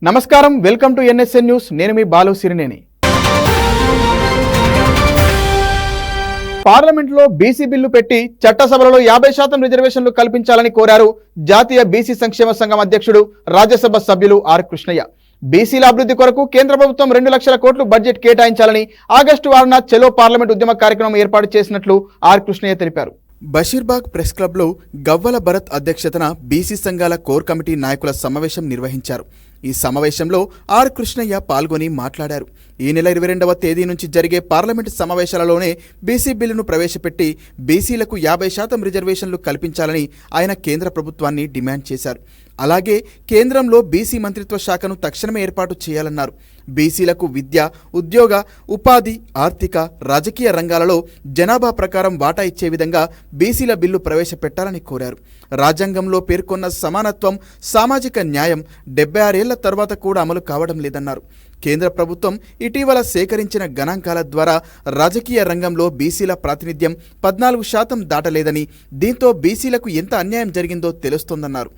నమస్కారం, welcome to NSN news. నేను మీ బాలు సిరినేని. పార్లమెంట్లో బీసీ బిల్లు పెట్టి చట్టసభలలో 50% రిజర్వేషన్లు కల్పించాలని కోరారు జాతీయ బీసీ సంక్షేమ సంఘం అధ్యక్షుడు, రాజ్యసభ సభ్యులు ఆర్ కృష్ణయ్య. బీసీల అభివృద్ధి కొరకు కేంద్ర ప్రభుత్వం 2 లక్షల కోట్లు బడ్జెట్ కేటాయించాలని ఆగస్టు 6న చెలో పార్లమెంట్ ఉద్యమ కార్యక్రమం ఏర్పాటు చేసినట్లు ఆర్ కృష్ణయ్య తెలిపారు. బషీర్బాగ్ ప్రెస్ క్లబ్లో గవ్వల భరత్ అధ్యక్షతన బీసీ సంఘాల కోర్ కమిటీ నాయకుల సమావేశం నిర్వహించారు. ఈ సమావేశంలో ఆర్ కృష్ణయ్య పాల్గొని మాట్లాడారు. ఈ నెల 22వ తేదీ నుంచి జరిగే పార్లమెంటు సమావేశాలలోనే బీసీ బిల్లును ప్రవేశపెట్టి బీసీలకు 50% రిజర్వేషన్లు కల్పించాలని ఆయన కేంద్ర ప్రభుత్వాన్ని డిమాండ్ చేశారు. అలాగే కేంద్రంలో బీసీ మంత్రిత్వ శాఖను తక్షణమే ఏర్పాటు చేయాలన్నారు. బీసీలకు విద్య, ఉద్యోగ, ఉపాధి, ఆర్థిక, రాజకీయ రంగాలలో జనాభా ప్రకారం వాటా ఇచ్చే విధంగా బీసీల బిల్లు ప్రవేశపెట్టాలని కోరారు. రాజ్యాంగంలో పేర్కొన్న సమానత్వం, సామాజిక న్యాయం 76 ఏళ్ల తర్వాత కూడా అమలు కావడం లేదన్నారు. కేంద్ర ప్రభుత్వం ఇటీవల సేకరించిన గణాంకాల ద్వారా రాజకీయ రంగంలో బీసీల ప్రాతినిధ్యం 14% దాటలేదని, దీంతో బీసీలకు ఎంత అన్యాయం జరిగిందో తెలుస్తోందన్నారు.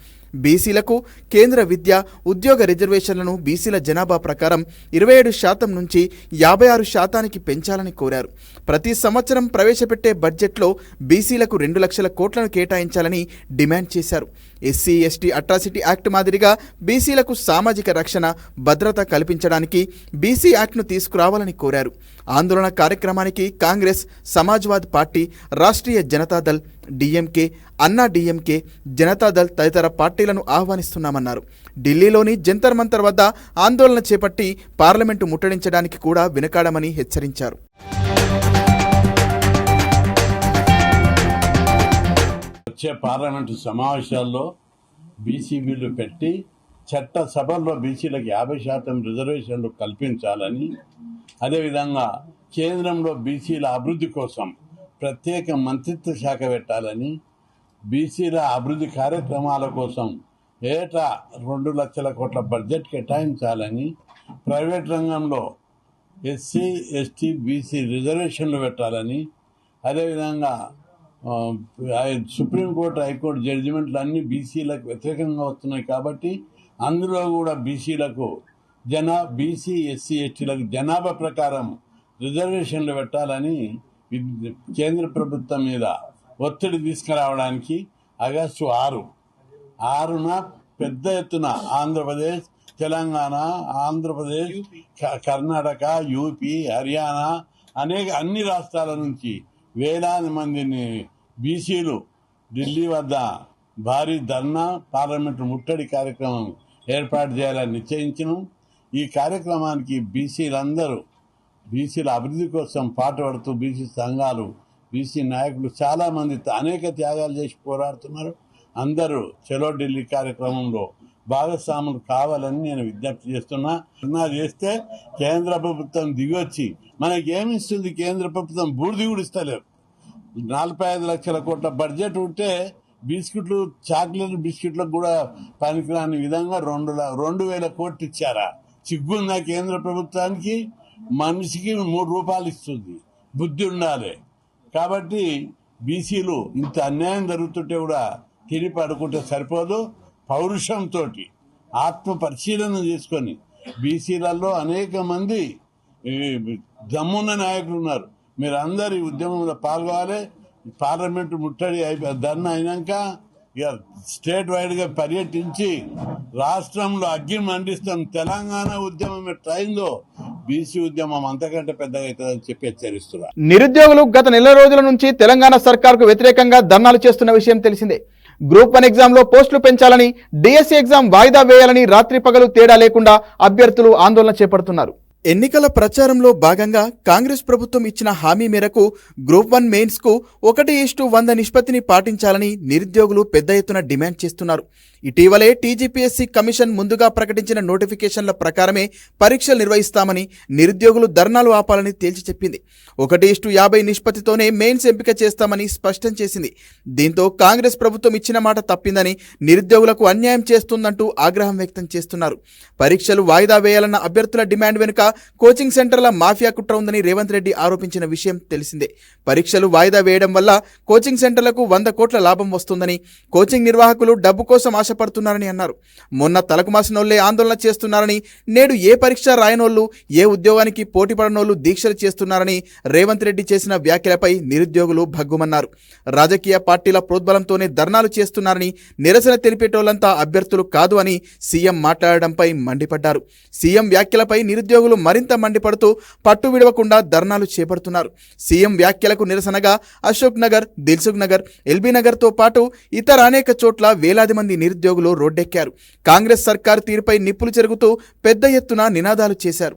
బీసీలకు కేంద్ర విద్య, ఉద్యోగ రిజర్వేషన్లను బీసీల జనాభా ప్రకారం 27% నుంచి 56%కి పెంచాలని కోరారు. ప్రతి సంవత్సరం ప్రవేశపెట్టే బడ్జెట్లో బీసీలకు 2 లక్షల కోట్లను కేటాయించాలని డిమాండ్ చేశారు. ఎస్సీ ఎస్టీ అట్రాసిటీ యాక్ట్ మాదిరిగా బీసీలకు సామాజిక రక్షణ, భద్రత కల్పించడానికి బీసీ యాక్ట్ను తీసుకురావాలని కోరారు. ఆందోళన కార్యక్రమానికి కాంగ్రెస్, సమాజ్వాదీ పార్టీ, రాష్ట్రీయ జనతాదళ్, డిఎంకే, అన్నా డిఎంకే, జనతాదళ్ తదితర పార్టీలను ఆహ్వానిస్తున్నామన్నారు. ఢిల్లీలోని జంతర్ మంతర్ వద్ద ఆందోళన చేపట్టి పార్లమెంటు ముట్టడించడానికి కూడా వెనుకాడమని హెచ్చరించారు. వచ్చే పార్లమెంటు సమావేశాల్లో బీసీ బిల్లు పెట్టి చట్టసభల్లో బీసీలకు 50% రిజర్వేషన్లు కల్పించాలని, అదేవిధంగా కేంద్రంలో బీసీల అభివృద్ధి కోసం ప్రత్యేక మంత్రిత్వ శాఖ పెట్టాలని, బీసీల అభివృద్ధి కార్యక్రమాల కోసం ఏటా 2 లక్షల కోట్ల బడ్జెట్ కేటాయించాలని, ప్రైవేట్ రంగంలో ఎస్సీ ఎస్టీ బీసీ రిజర్వేషన్లు పెట్టాలని, అదేవిధంగా సుప్రీంకోర్టు, హైకోర్టు జడ్జిమెంట్లు అన్నీ బీసీలకు వ్యతిరేకంగా వస్తున్నాయి కాబట్టి అందులో కూడా బీసీలకు బీసీ ఎస్సీ ఎస్టీలకు జనాభా ప్రకారం రిజర్వేషన్లు పెట్టాలని కేంద్ర ప్రభుత్వం మీద ఒత్తిడి తీసుకురావడానికి ఆగస్టు 6న పెద్ద ఎత్తున ఆంధ్రప్రదేశ్, తెలంగాణ, ఆంధ్రప్రదేశ్, కర్ణాటక, యూపీ, హర్యానా అన్ని రాష్ట్రాల నుంచి వేలాది మందిని బీసీలు ఢిల్లీ వద్ద భారీ ధర్నా, పార్లమెంటు ముట్టడి కార్యక్రమం ఏర్పాటు చేయాలని నిశ్చయించను. ఈ కార్యక్రమానికి బీసీలందరూ బీసీల అభివృద్ధి కోసం పాటుపడుతూ బీసీ సంఘాలు, బీసీ నాయకులు చాలామంది అనేక త్యాగాలు చేసి పోరాడుతున్నారు. అందరూ చలో ఢిల్లీ కార్యక్రమంలో భాగస్వాములు కావాలని నేను విజ్ఞప్తి చేస్తున్నా. చేస్తే కేంద్ర ప్రభుత్వం దిగొచ్చి మనకేమిస్తుంది? కేంద్ర ప్రభుత్వం బూడిది కూడా ఇస్తలేదు. 45 లక్షల కోట్ల బడ్జెట్ ఉంటే బిస్కెట్లు, చాక్లెట్ బిస్కెట్లకు కూడా పనికిరాని విధంగా 2,000 కోట్లు ఇచ్చారా? సిగ్గుందా కేంద్ర ప్రభుత్వానికి? మనిషికి 3 రూపాయలు ఇస్తుంది. బుద్ధి ఉండాలి. కాబట్టి బీసీలు ఇంత అన్యాయం జరుగుతుంటే కూడా తిరిగి పడుకుంటే సరిపోదు. పౌరుషంతో ఆత్మ పరిశీలన చేసుకొని బీసీలలో అనేక మంది దమ్మున్న నాయకులు ఉన్నారు. మీరు అందరు ఈ ఉద్యమంలో పాల్గొవాలి. పార్లమెంటు ముట్టడి ధర్నా అయినాక ఇక స్టేట్ వైడ్గా పర్యటించి రాష్ట్రంలో అగ్గి మండిస్తాం. తెలంగాణ ఉద్యమం ఎట్లయిందో బీసీ ఉద్యమం అంతకంటే పెద్దగా అవుతుందని చెప్పి హెచ్చరిస్తున్నారు. నిరుద్యోగులు గత నెల రోజుల నుంచి తెలంగాణ సర్కార్కు వ్యతిరేకంగా ధర్నాలు చేస్తున్న విషయం తెలిసిందే. గ్రూప్ 1 ఎగ్జామ్లో పోస్టులు పెంచాలని, డిఎస్సీ ఎగ్జామ్ వాయిదా వేయాలని రాత్రి పగలు తేడా లేకుండా అభ్యర్థులు ఆందోళన చేపడుతున్నారు. ఎన్నికల ప్రచారంలో భాగంగా కాంగ్రెస్ ప్రభుత్వం ఇచ్చిన హామీ మేరకు గ్రూప్ 1 మెయిన్స్కు 1:100 నిష్పత్తిని పాటించాలని నిరుద్యోగులు పెద్ద ఎత్తున డిమాండ్ చేస్తున్నారు. ఇటీవలే టీజీపీఎస్సీ కమిషన్ ముందుగా ప్రకటించిన నోటిఫికేషన్ల ప్రకారమే పరీక్షలు నిర్వహిస్తామని నిరుద్యోగులు ధర్నాలు ఆపాలని తేల్చి చెప్పింది. 1:50 నిష్పత్తితోనే మెయిన్స్ ఎంపిక చేస్తామని స్పష్టం చేసింది. దీంతో కాంగ్రెస్ ప్రభుత్వం ఇచ్చిన మాట తప్పిందని, నిరుద్యోగులకు అన్యాయం చేస్తుందంటూ ఆగ్రహం వ్యక్తం చేస్తున్నారు. పరీక్షలు వాయిదా వేయాలన్న అభ్యర్థుల డిమాండ్ వెనుక కోచింగ్ సెంటర్ల మాఫియా కుట్ర ఉందని రేవంత్ రెడ్డి ఆరోపించిన విషయం తెలిసిందే. పరీక్షలు వాయిదా వేయడం వల్ల కోచింగ్ సెంటర్లకు 100 కోట్ల లాభం వస్తుందని, కోచింగ్ నిర్వాహకులు డబ్బు కోసం ఆశ ఆశపడుతున్నారని అన్నారు. మొన్న తలకు మాసినోళ్లే ఆందోళన చేస్తున్నారని, నేడు ఏ పరీక్ష రాయనోళ్లు, ఏ ఉద్యోగానికి పోటీ పడనోళ్లు దీక్షలు చేస్తున్నారని రేవంత్ రెడ్డి చేసిన వ్యాఖ్యలపై నిరుద్యోగులు భగ్గుమన్నారు. రాజకీయ పార్టీల ప్రోద్బలంతోనే ధర్నాలు చేస్తున్నారని, నిరసన తెలిపేటోళ్లంతా అభ్యర్థులు కాదు అని సీఎం మాట్లాడడంపై మండిపడ్డారు. సీఎం వ్యాఖ్యలపై నిరుద్యోగులు మరింత మండిపడుతూ పట్టు విడవకుండా ధర్నాలు చేపడుతున్నారు. సీఎం వ్యాఖ్యలకు నిరసనగా అశోక్ నగర్, దిల్సుఖ్ నగర్, ఎల్బీ నగర్తో పాటు ఇతర అనేక చోట్ల వేలాది మంది నిరుద్యోగులు రోడ్డెక్కారు. కాంగ్రెస్ సర్కారు తీరుపై నిప్పులు చెరుగుతూ పెద్ద ఎత్తున నినాదాలు చేశారు.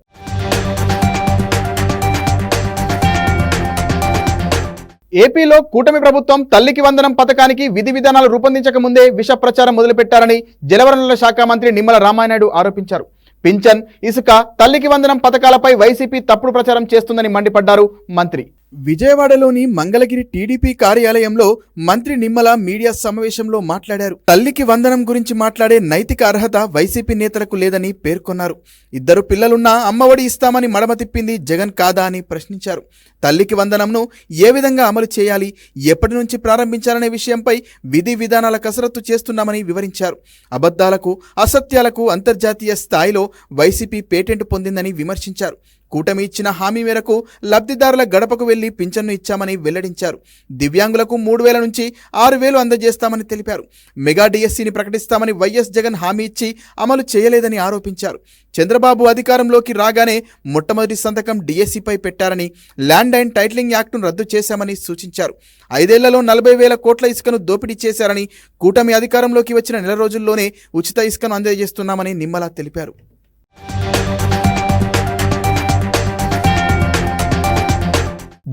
ఏపీలో కూటమి ప్రభుత్వం తల్లికి వందనం పథకానికి విధి విధానాలు రూపొందించక ముందే విష ప్రచారం మొదలుపెట్టారని జలవనరుల శాఖ మంత్రి నిమ్మల రామానాయుడు ఆరోపించారు. పింఛన్, ఇసుక, తల్లికి వందనం పథకాలపై వైసీపీ తప్పుడు ప్రచారం చేస్తుందని మండిపడ్డారు మంత్రి. విజయవాడలోని మంగళగిరి టీడీపీ కార్యాలయంలో మంత్రి నిమ్మల మీడియా సమావేశంలో మాట్లాడారు. తల్లికి వందనం గురించి మాట్లాడే నైతిక అర్హత వైసీపీ నేతలకు లేదని పేర్కొన్నారు. 2 పిల్లలున్నా అమ్మఒడి ఇస్తామని మడమ తిప్పింది జగన్ కాదా అని ప్రశ్నించారు. తల్లికి వందనంను ఏ విధంగా అమలు చేయాలి, ఎప్పటి నుంచి ప్రారంభించాలనే విషయంపై విధి విధానాల కసరత్తు చేస్తున్నామని వివరించారు. అబద్ధాలకు, అసత్యాలకు అంతర్జాతీయ స్థాయిలో వైసీపీ పేటెంట్ పొందిందని విమర్శించారు. కూటమి ఇచ్చిన హామీ మేరకు లబ్ధిదారుల గడపకు వెళ్లి పింఛన్ను ఇచ్చామని వెల్లడించారు. దివ్యాంగులకు 3,000 నుంచి 6,000 అందజేస్తామని తెలిపారు. మెగా డిఎస్సీని ప్రకటిస్తామని వైఎస్ జగన్ హామీ ఇచ్చి అమలు చేయలేదని ఆరోపించారు. చంద్రబాబు అధికారంలోకి రాగానే మొట్టమొదటి సంతకం డిఎస్సీపై పెట్టారని, ల్యాండ్ అండ్ టైటిలింగ్ యాక్టును రద్దు చేశామని సూచించారు. 5 ఏళ్లలో 40,000 కోట్ల ఇసుకను దోపిడీ చేశారని, కూటమి అధికారంలోకి వచ్చిన నెల రోజుల్లోనే ఉచిత ఇసుకను అందజేస్తున్నామని నిమ్మల తెలిపారు.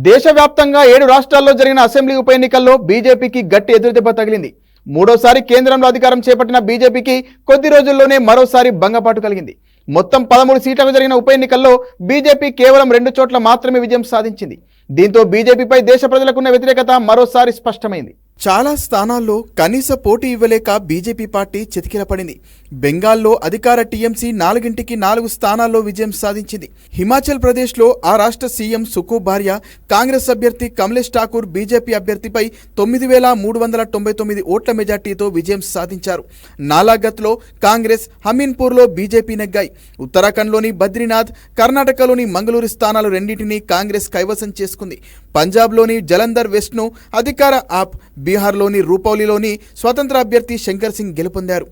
దేశవ్యాప్తంగా 7 రాష్ట్రాల్లో జరిగిన అసెంబ్లీ ఉప ఎన్నికల్లో బీజేపీకి గట్టి ఎదురుదెబ్బ తగిలింది. 3వసారి కేంద్రంలో అధికారం చేపట్టిన బీజేపీకి కొద్ది రోజుల్లోనే మరోసారి భంగపాటు కలిగింది. మొత్తం 13 సీట్లకు జరిగిన ఉప ఎన్నికల్లో బీజేపీ కేవలం 2 చోట్ల మాత్రమే విజయం సాధించింది. దీంతో బీజేపీపై దేశ ప్రజలకున్న వ్యతిరేకత మరోసారి స్పష్టమైంది. చాలా స్థానాల్లో కనీస పోటీ ఇవ్వలేక బీజేపీ పార్టీ చితికిలపడింది. బెంగాల్లో అధికార టీఎంసీ 4కి 4 స్థానాల్లో విజయం సాధించింది. హిమాచల్ ప్రదేశ్లో ఆ రాష్ట్ర సీఎం సుఖు భార్య కాంగ్రెస్ అభ్యర్థి కమలేష్ ఠాకూర్ బీజేపీ అభ్యర్థిపై 9,399 ఓట్ల మెజార్టీతో విజయం సాధించారు. నాలాగత్లో కాంగ్రెస్, హమీన్పూర్లో బీజేపీ నెగ్గాయి. ఉత్తరాఖండ్లోని బద్రీనాథ్, కర్ణాటకలోని మంగళూరు స్థానాలు రెండింటినీ కాంగ్రెస్ కైవసం చేసుకుంది. పంజాబ్లోని జలంధర్ వెస్ట్ను అధికార ఆప్, బీహార్లోని రూపౌలీలోని స్వతంత్ర అభ్యర్థి శంకర్ సింగ్ గెలుపొందారు.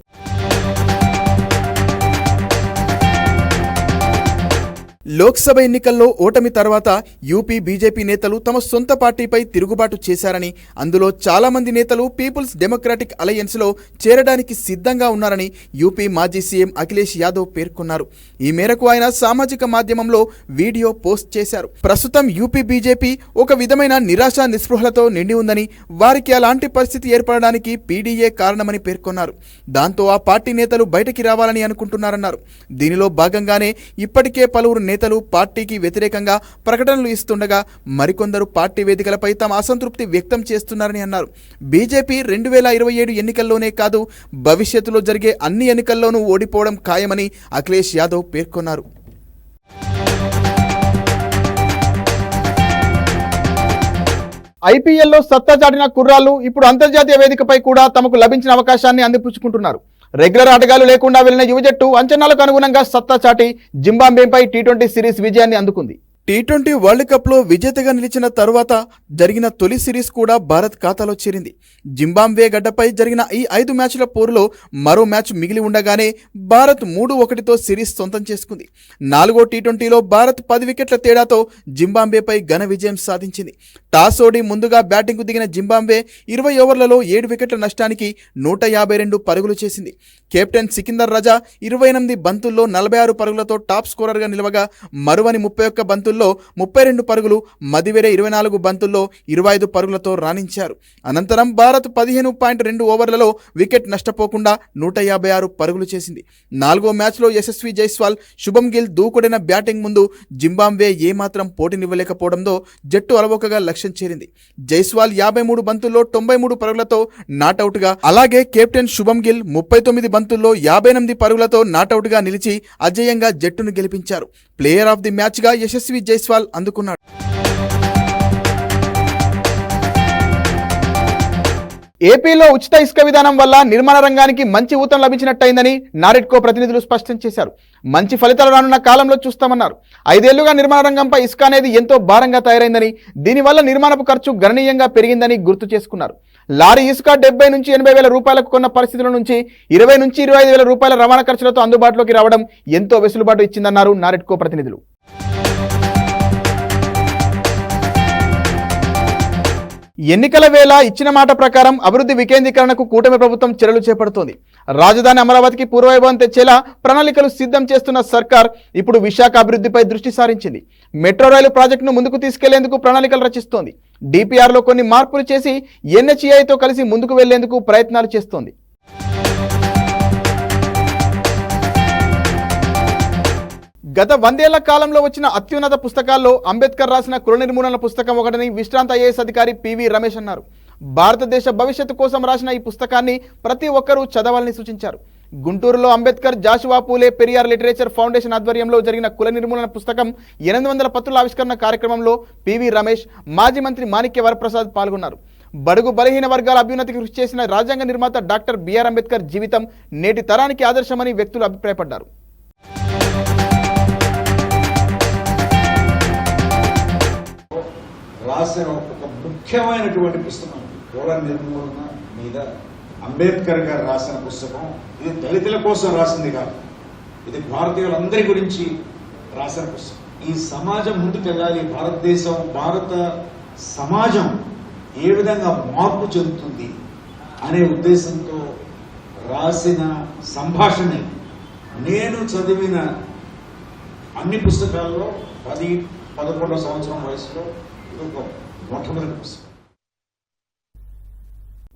లోక్సభ ఎన్నికల్లో ఓటమి తర్వాత యూపీ బీజేపీ నేతలు తమ సొంత పార్టీపై తిరుగుబాటు చేశారని, అందులో చాలా మంది నేతలు పీపుల్స్ డెమోక్రాటిక్ అలయన్స్లో చేరడానికి సిద్ధంగా ఉన్నారని యూపీ మాజీ సీఎం అఖిలేష్ యాదవ్ పేర్కొన్నారు. ఈ మేరకు ఆయన సామాజిక మాధ్యమంలో వీడియో పోస్ట్ చేశారు. ప్రస్తుతం యూపీ బీజేపీ ఒక విధమైన నిరాశ నిస్పృహలతో నిండి ఉందని, వారికి అలాంటి పరిస్థితి ఏర్పడడానికి పీడీఏ కారణమని పేర్కొన్నారు. దాంతో ఆ పార్టీ నేతలు బయటికి రావాలని అనుకుంటున్నారన్నారు. దీనిలో భాగంగానే ఇప్పటికే పలువురు నేతలు పార్టీకి వ్యతిరేకంగా ప్రకటనలు ఇస్తుండగా మరికొందరు పార్టీ వేదికలపై తమ అసంతృప్తి వ్యక్తం చేస్తున్నారని అన్నారు. బీజేపీ 2027 ఎన్నికల్లోనే కాదు, భవిష్యత్తులో జరిగే అన్ని ఎన్నికల్లోనూ ఓడిపోవడం ఖాయమని అఖిలేష్ యాదవ్ పేర్కొన్నారు. ఐపీఎల్లో సత్తా చాటిన కుర్రాళ్లు ఇప్పుడు అంతర్జాతీయ వేదికపై కూడా తమకు లభించిన అవకాశాన్ని అందిపుచ్చుకుంటున్నారు. రెగ్యులర్ ఆటగాళ్లు లేకుండా వెళ్లిన యువ జట్టు అంచనాలకు అనుగుణంగా సత్తా చాటి జింబాబ్వేపై టీ20 సిరీస్ విజయాన్ని అందుకుంది. టీ20 వరల్డ్ కప్లో విజేతగా నిలిచిన తరువాత జరిగిన తొలి సిరీస్ కూడా భారత్ ఖాతాలో చేరింది. జింబాబ్వే గడ్డపై జరిగిన ఈ 5 మ్యాచ్ల పోరులో మరో మ్యాచ్ మిగిలి ఉండగానే భారత్ 3-1తో సిరీస్ సొంతం చేసుకుంది. 4వ టీ20లో భారత్ 10 వికెట్ల తేడాతో జింబాబ్వేపై ఘన విజయం సాధించింది. టాస్ ఓడి ముందుగా బ్యాటింగ్కు దిగిన జింబాబ్వే 20 ఓవర్లలో 7 వికెట్ల నష్టానికి 152 పరుగులు చేసింది. కెప్టెన్ సికిందర్ రజా 28 బంతుల్లో 46 పరుగులతో టాప్ స్కోరర్గా నిలవగా, మరువని 31 బంతుల్లో 32 పరుగులు, మదివేరే 24 బంతుల్లో 25 పరుగులతో రాణించారు. అనంతరం భారత్ 15.2 ఓవర్లలో వికెట్ నష్టపోకుండా 156 పరుగులు చేసింది. 4వ మ్యాచ్లో యశస్వి జైస్వాల్, శుభం గిల్ దూకుడైన బ్యాటింగ్ ముందు జింబాబ్వే ఏమాత్రం పోటీనివ్వలేకపోవడంతో జట్టు అలవోకగా లక్ష్యం చేరింది. జైస్వాల్ 53 బంతుల్లో 93 పరుగులతో నాటౌట్గా, అలాగే కెప్టెన్ శుభం గిల్ 39 బంతుల్లో 58 పరుగులతో నాటౌట్గా నిలిచి అజేయంగా జట్టును గెలిపించారు. ప్లేయర్ ఆఫ్ ది మ్యాచ్గా యశస్వి జైస్వాల్ అందుకున్నాడు. ఏపీలో ఉచిత ఇసుక విధానం వల్ల నిర్మాణ రంగానికి మంచి ఊతం లభించినట్టయిందని నారెడ్కో ప్రతినిధులు స్పష్టం చేశారు. మంచి ఫలితాలు రానున్న కాలంలో చూస్తామన్నారు. 5 ఏళ్లుగా నిర్మాణ రంగంపై ఇసుక అనేది ఎంతో భారంగా తయారైందని, దీనివల్ల నిర్మాణపు ఖర్చు గణనీయంగా పెరిగిందని గుర్తు చేసుకున్నారు. లారీ ఇసుక 70 నుంచి 80 వేల రూపాయలకు కొన్న పరిస్థితుల నుంచి 20 నుంచి 25 వేల రూపాయల రవాణా ఖర్చులతో అందుబాటులోకి రావడం ఎంతో వెసులుబాటు ఇచ్చిందన్నారు నారెడ్కో ప్రతినిధులు. ఎన్నికల వేళ ఇచ్చిన మాట ప్రకారం అభివృద్ధి వికేంద్రీకరణకు కూటమి ప్రభుత్వం చర్యలు చేపడుతోంది. రాజధాని అమరావతికి పూర్వవైభవం తెచ్చేలా ప్రణాళికలు సిద్ధం చేస్తున్న సర్కార్ ఇప్పుడు విశాఖ అభివృద్ధిపై దృష్టి సారించింది. మెట్రో రైలు ప్రాజెక్టును ముందుకు తీసుకెళ్లేందుకు ప్రణాళికలు రచిస్తోంది. డిపిఆర్లో కొన్ని మార్పులు చేసి ఎన్హెచ్ఏఐతో కలిసి ముందుకు వెళ్లేందుకు ప్రయత్నాలు చేస్తోంది. గత 100 ఏళ్ల కాలంలో వచ్చిన అత్యున్నత పుస్తకాల్లో అంబేద్కర్ రాసిన కుల నిర్మూలన పుస్తకం ఒకటని విశ్రాంత ఐఏఎస్ అధికారి పివి రమేష్ అన్నారు. భారతదేశ భవిష్యత్తు కోసం రాసిన ఈ పుస్తకాన్ని ప్రతి ఒక్కరూ చదవాలని సూచించారు. గుంటూరులో అంబేద్కర్, జాషువా పూలే పెరియార్ లిటరేచర్ ఫౌండేషన్ ఆధ్వర్యంలో జరిగిన కుల నిర్మూలన పుస్తకం 800 పత్రుల ఆవిష్కరణ కార్యక్రమంలో పివి రమేష్, మాజీ మంత్రి మాణిక్య వరప్రసాద్ పాల్గొన్నారు. బడుగు బలహీన వర్గాల అభ్యున్నతికి కృషి చేసిన రాజ్యాంగ నిర్మాత డాక్టర్ బిఆర్ అంబేద్కర్ జీవితం నేటి తరానికి ఆదర్శమని వ్యక్తులు అభిప్రాయపడ్డారు. రాసిన ఒక ముఖ్యమైనటువంటి పుస్తకం కుల నిర్మూలన మీద అంబేద్కర్ గారు రాసిన పుస్తకం. ఇది దళితుల కోసం రాసింది కాదు, ఇది భారతీయులందరి గురించి రాసిన పుస్తకం. ఈ సమాజం ముందుకెళ్ళాలి, భారత సమాజం ఏ విధంగా మార్పు చెందుతుంది అనే ఉద్దేశంతో రాసిన సంభాషణ. నేను చదివిన అన్ని పుస్తకాల్లో 10-11 సంవత్సరం వయసులో మొట్టమొదటి పుస్తకం.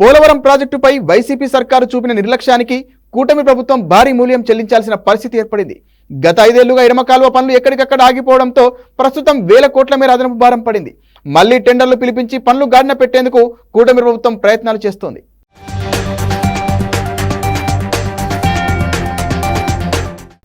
పోలవరం ప్రాజెక్టుపై వైసీపీ సర్కారు చూపిన నిర్లక్ష్యానికి కూటమి ప్రభుత్వం భారీ మూల్యం చెల్లించాల్సిన పరిస్థితి ఏర్పడింది. గత 5 ఏళ్లుగా ఎడమ కాలువ పనులు ఎక్కడికక్కడ ఆగిపోవడంతో ప్రస్తుతం వేల కోట్ల మేర అదనపు భారం పడింది. మళ్లీ టెండర్లు పిలిపించి పనులు గాడిన పెట్టేందుకు కూటమి ప్రభుత్వం ప్రయత్నాలు చేస్తోంది.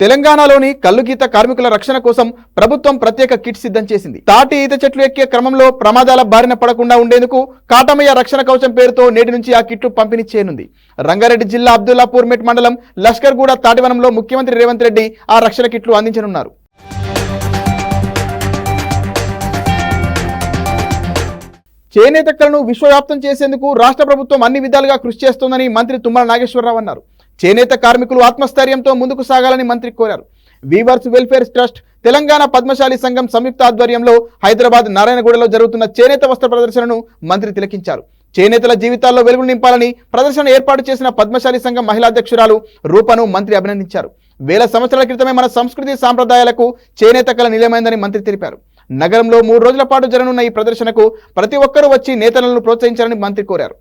తెలంగాణలోని కల్లుగీత కార్మికుల రక్షణ కోసం ప్రభుత్వం ప్రత్యేక కిట్ సిద్ధం చేసింది. తాటి ఈత చెట్లు ఎక్కే క్రమంలో ప్రమాదాల బారిన పడకుండా ఉండేందుకు కాటమయ్య రక్షణ కవచం పేరుతో నేటి నుంచి ఆ కిట్లు పంపిణీ చేయనుంది. రంగారెడ్డి జిల్లా అబ్దుల్లాపూర్ మెట్ మండలం లష్కర్గూడ తాటివనంలో ముఖ్యమంత్రి రేవంత్ రెడ్డి ఆ రక్షణ కిట్లు అందించనున్నారు. చేనేత కళను విశ్వవ్యాప్తం చేసేందుకు రాష్ట్ర ప్రభుత్వం అన్ని విధాలుగా కృషి చేస్తోందని మంత్రి తుమ్మల నాగేశ్వరరావు అన్నారు. చేనేత కార్మికులు ఆత్మస్థైర్యంతో ముందుకు సాగాలని మంత్రి కోరారు. Weavers welfare trust, Telangana Padmashali సంఘం సంయుక్త ఆధ్వర్యంలో హైదరాబాద్ నారాయణగూడలో జరుగుతున్న చేనేత వస్త్ర ప్రదర్శనను మంత్రి తిలకించారు. చేనేతల జీవితాల్లో వెలుగులు నింపాలని ప్రదర్శన ఏర్పాటు చేసిన పద్మశాలి సంఘం మహిళా అధ్యక్షురాలు రూపను మంత్రి అభినందించారు. వేల సంవత్సరాల క్రితమే మన సంస్కృతి సాంప్రదాయాలకు చేనేత కళ నిలయమైందని మంత్రి తెలిపారు. నగరంలో 3 రోజుల పాటు జరగనున్న ఈ ప్రదర్శనకు ప్రతి ఒక్కరూ వచ్చి నేతలను ప్రోత్సహించాలని మంత్రి కోరారు.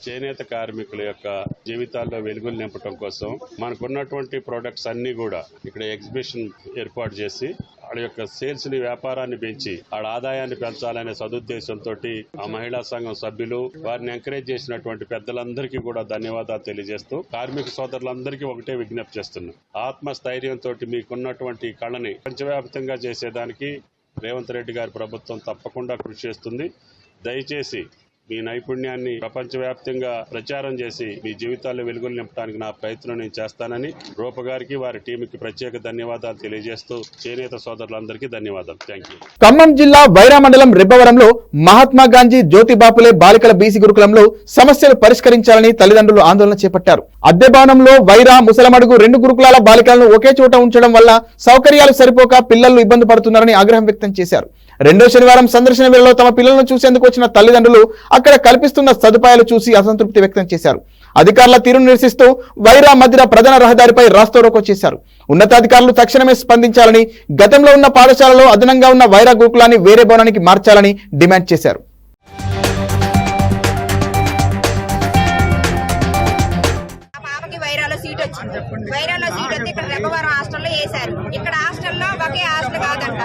చేనేత కార్మికుల యొక్క జీవితాల్లో వెలుగులు నింపడం కోసం మనకున్నటువంటి ప్రొడక్ట్స్ అన్ని కూడా ఇక్కడ ఎగ్జిబిషన్ ఏర్పాటు చేసి వాళ్ళ యొక్క సేల్స్ ని, వ్యాపారాన్ని పెంచి వాళ్ళ ఆదాయాన్ని పెంచాలనే సదుద్దేశంతో ఆ మహిళా సంఘం సభ్యులు వారిని ఎంకరేజ్ చేసినటువంటి పెద్దలందరికీ కూడా ధన్యవాదాలు తెలియజేస్తూ కార్మిక సోదరులందరికీ ఒకటే విజ్ఞప్తి చేస్తున్నాం. ఆత్మస్థైర్యంతో మీకున్నటువంటి కళని ప్రపంచవ్యాప్తంగా చేసేదానికి రేవంత్ రెడ్డి గారి ప్రభుత్వం తప్పకుండా కృషి చేస్తుంది. దయచేసి మీ నైపుణ్యాన్ని ప్రపంచవ్యాప్తంగా ప్రచారం చేసి మీ జీవితాల్లో వెలుగులు నింపడానికి నా ప్రయత్నం నేను చేస్తానని రూప గారికి, వారి టీంకి ప్రత్యేక ధన్యవాదాలు తెలియజేస్తూ చేనేత సోదరులందరికీ ధన్యవాదాలు. Thank you. ఖమ్మం జిల్లా వైరా మండలం రెబ్బవరంలో మహాత్మా గాంధీ జ్యోతిబాపులే బాలికల బీసీ గురుకులంలో సమస్యలు పరిష్కరించాలని తల్లిదండ్రులు ఆందోళన చేపట్టారు. అద్దె భవనంలో వైరా, ముసలమడుగు 2 గురుకులాల బాలికలను ఒకే చోట ఉంచడం వల్ల సౌకర్యాలు సరిపోక పిల్లలు ఇబ్బంది పడుతున్నారని ఆగ్రహం వ్యక్తం చేశారు. 2వ శనివారం సందర్శన వేళలో తమ పిల్లలను చూసేందుకు వచ్చిన తల్లిదండ్రులు అక్కడ కల్పిస్తున్న సదుపాయాలు చూసి అసంతృప్తి వ్యక్తం చేశారు. అధికారుల తీరును నిరసిస్తూ వైరా మధ్య ప్రధాన రహదారిపై రాస్తారోకో చేశారు. ఉన్నతాధికారులు తక్షణమే స్పందించాలని, గతంలో ఉన్న పాఠశాలలో అదనంగా ఉన్న వైరా గురుకులాన్ని వేరే భవనానికి మార్చాలని డిమాండ్ చేశారు. వైరాలో సీట్ వస్తే ఇక్కడ రెబ్బవరం హాస్టల్లో వేశారు. ఇక్కడ హాస్టల్లో ఒకే హాస్టల్ కాదంట,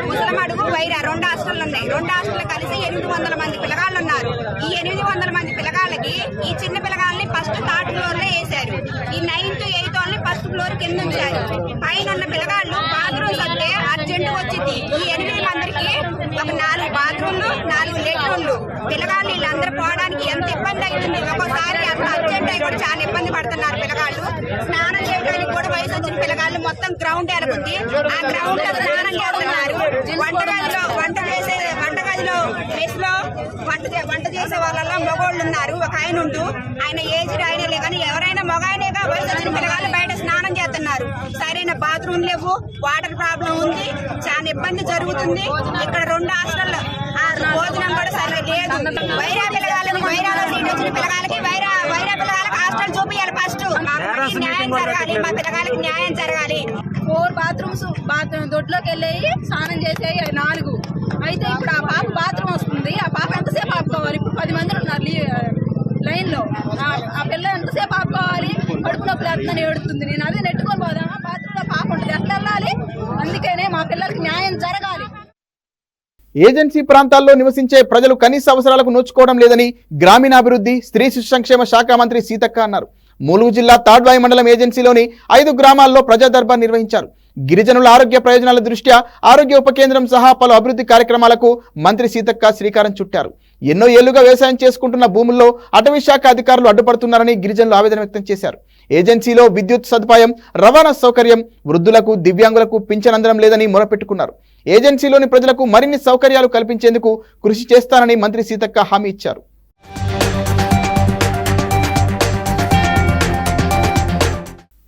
ముసలమడుగు, వైరా 2 హాస్టల్లు ఉన్నాయి. 2 హాస్టల్ కలిసి 800 మంది పిల్లగాళ్ళు ఉన్నారు. ఈ 800 మంది పిల్లగాళ్ళకి ఈ చిన్న పిల్లగాళ్ళని ఫస్ట్ 3rd ఫ్లోర్ లో వేశారు. ఈ 9th 8th వాళ్ళని 1st ఫ్లోర్ కింద ఉంచారు. పైన ఉన్న పిల్లగాళ్ళు బాత్రూమ్స్ వస్తే అర్జెంట్ వచ్చింది. ఈ 8 మందికి ఒక 4 బాత్రూమ్లు 4 లెట్రూమ్లు పిల్లగాళ్ళు వీళ్ళందరూ పోవడానికి ఎంత ఇబ్బంది అవుతుంది. ఒక్కోసారి అంత అర్జెంట్ అయి కూడా చాలా ఇబ్బంది పడుతున్నారు పిల్లగాళ్ళు. స్నానం చేయడానికి కూడా వయసు వచ్చిన పిల్లగాళ్ళు మొత్తం గ్రౌండ్ ఎరుగుద్ది. ఆ గ్రౌండ్ లో స్నానం చేస్తున్నారు. వంటగదిలో మెస్ లో వంట చేసే వాళ్ళలో మగోళ్ళు ఉన్నారు. ఒక ఆయన ఉంటూ ఆయన ఏజ్ ఆయనలే కానీ ఎవరైనా మగాయనేగా వయసు వచ్చిన పిల్లగాళ్ళు బయట స్నానం చేస్తున్నారు. సరైన బాత్రూమ్ లేవు, వాటర్ ప్రాబ్లం ఉంది, చాలా ఇబ్బంది జరుగుతుంది. ఇక్కడ 2 హాస్టల్లో భోజనం కూడా సరిగ్గా లేదు. వైరా సీట్ వచ్చిన పిల్లగాలకి వైరా పిల్లగాలకు హాస్టల్ చూపించాలి. ఫస్ట్ న్యాయం జరగాలి, మా పిల్లగాలకి న్యాయం జరగాలి. 4 బాత్రూమ్స్ దొడ్లోకి వెళ్ళి స్నానం చేసేవి 4. అయితే ఇప్పుడు ఆ పాప బాత్రూమ్ వస్తుంది. ఆ పాప ఎంతసేపు ఆపుకోవాలి? ఇప్పుడు 10 మంది ఉన్నారు లైన్ లో. ఆ పిల్ల ఎంతసేపు ఆపుకోవాలి? కడుపు నొప్పి లేస్తుందని ఏడుతుంది. నేను అదే నెట్టుకొని పోదామా? బాత్రూమ్ లో పాప ఉంటుంది, ఎట్లా వెళ్ళాలి? అందుకనే మా పిల్లలకి న్యాయం జరగాలి. ఏజెన్సీ ప్రాంతాల్లో నివసించే ప్రజలు కనీస అవసరాలకు నోచుకోవడం లేదని గ్రామీణాభివృద్ధి స్త్రీ శిశు సంక్షేమ శాఖ మంత్రి సీతక్క అన్నారు. ములుగు జిల్లా తాడ్వాయి మండలం ఏజెన్సీలోని 5 గ్రామాల్లో ప్రజా దర్బార్ నిర్వహించారు. గిరిజనుల ఆరోగ్య ప్రయోజనాల దృష్ట్యా ఆరోగ్య ఉప కేంద్రం సహా పలు అభివృద్ధి కార్యక్రమాలకు మంత్రి సీతక్క శ్రీకారం చుట్టారు. ఎన్నో ఏళ్లుగా వ్యవసాయం చేసుకుంటున్న భూముల్లో అటవీ శాఖ అధికారులు అడ్డుపడుతున్నారని గిరిజనులు ఆవేదన వ్యక్తం చేశారు. ఏజెన్సీలో విద్యుత్ సదుపాయం, రవాణా సౌకర్యం, వృద్ధులకు దివ్యాంగులకు పింఛన్ అందడం లేదని మొరపెట్టుకున్నారు. ఏజెన్సీలోని ప్రజలకు మరిన్ని సౌకర్యాలు కల్పించేందుకు కృషి చేస్తానని మంత్రి సీతక్క హామీ ఇచ్చారు.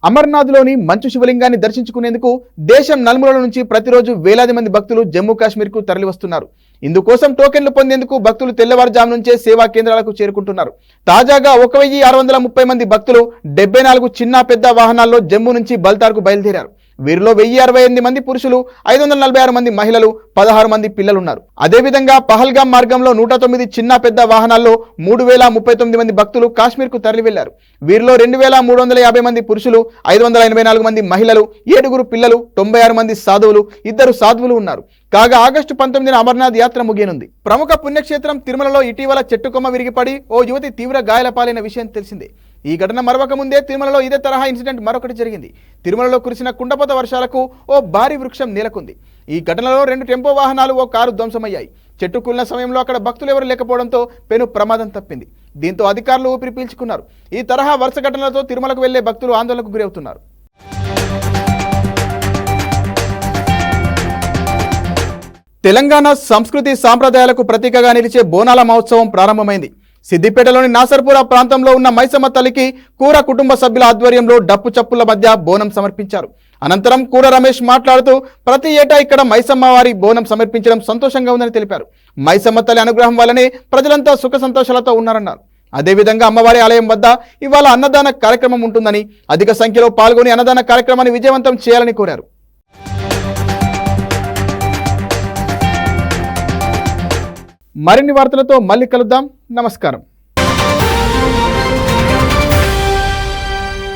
అమర్నాథ్లోని మంచు శివలింగాన్ని దర్శించుకునేందుకు దేశం నలుమూలల నుంచి ప్రతిరోజు వేలాది మంది భక్తులు జమ్మూ కాశ్మీర్కు తరలివస్తున్నారు. ఇందుకోసం టోకెన్లు పొందేందుకు భక్తులు తెల్లవారుజాము నుంచే సేవా కేంద్రాలకు చేరుకుంటున్నారు. తాజాగా 1630 మంది భక్తులు 74 చిన్న పెద్ద వాహనాల్లో జమ్మూ నుంచి బల్తార్కు బయలుదేరారు. వీరిలో 1068 మంది పురుషులు, 546 మంది మహిళలు, 16 మంది పిల్లలున్నారు. అదేవిధంగా పహల్గాం మార్గంలో 109 చిన్న పెద్ద వాహనాల్లో 3039 మంది భక్తులు కాశ్మీర్కు తరలి వెళ్లారు. వీరిలో 2350 మంది పురుషులు, 584 మంది మహిళలు, 7 పిల్లలు, 96 మంది సాధువులు, 2 సాధువులు ఉన్నారు. కాగా ఆగస్టు 19న అమర్నాథ్ యాత్ర ముగియనుంది. ప్రముఖ పుణ్యక్షేత్రం తిరుమలలో ఇటీవల చెట్టుకొమ్మ విరిగిపడి ఓ యువతి తీవ్ర గాయాల పాలైన విషయం తెలిసిందే. ఈ ఘటన మరవక ముందే తిరుమలలో ఇదే తరహా ఇన్సిడెంట్ మరొకటి జరిగింది. తిరుమలలో కురిసిన కుండపోత వర్షాలకు ఓ భారీ వృక్షం నేలకుంది. ఈ ఘటనలో 2 టెంపో వాహనాలు, ఓ కారు ధ్వంసమయ్యాయి. చెట్టు కూలిన సమయంలో అక్కడ భక్తులు ఎవరు లేకపోవడంతో పెను ప్రమాదం తప్పింది. దీంతో అధికారులు ఊపిరి పీల్చుకున్నారు. ఈ తరహా వరుస ఘటనలతో తిరుమలకు వెళ్లే భక్తులు ఆందోళనకు గురవుతున్నారు. తెలంగాణ సంస్కృతి సాంప్రదాయాలకు ప్రతీకగా నిలిచే బోనాల మహోత్సవం ప్రారంభమైంది. సిద్దిపేటలోని నాసర్పుర ప్రాంతంలో ఉన్న మైసమ్మ తల్లికి కూర కుటుంబ సభ్యుల ఆధ్వర్యంలో డప్పు చప్పుల మధ్య బోనం సమర్పించారు. అనంతరం కూర రమేష్ మాట్లాడుతూ ప్రతి ఏటా ఇక్కడ మైసమ్మ వారి బోనం సమర్పించడం సంతోషంగా ఉందని తెలిపారు. మైసమ్మ తల్లి అనుగ్రహం వల్లనే ప్రజలంతా సుఖ సంతోషాలతో ఉన్నారన్నారు. అదేవిధంగా అమ్మవారి ఆలయం వద్ద ఇవాళ అన్నదాన కార్యక్రమం ఉంటుందని, అధిక సంఖ్యలో పాల్గొని అన్నదాన కార్యక్రమాన్ని విజయవంతం చేయాలని కోరారు. మరిన్ని వార్తలతో మళ్ళీ కలుద్దాం. నమస్కారం.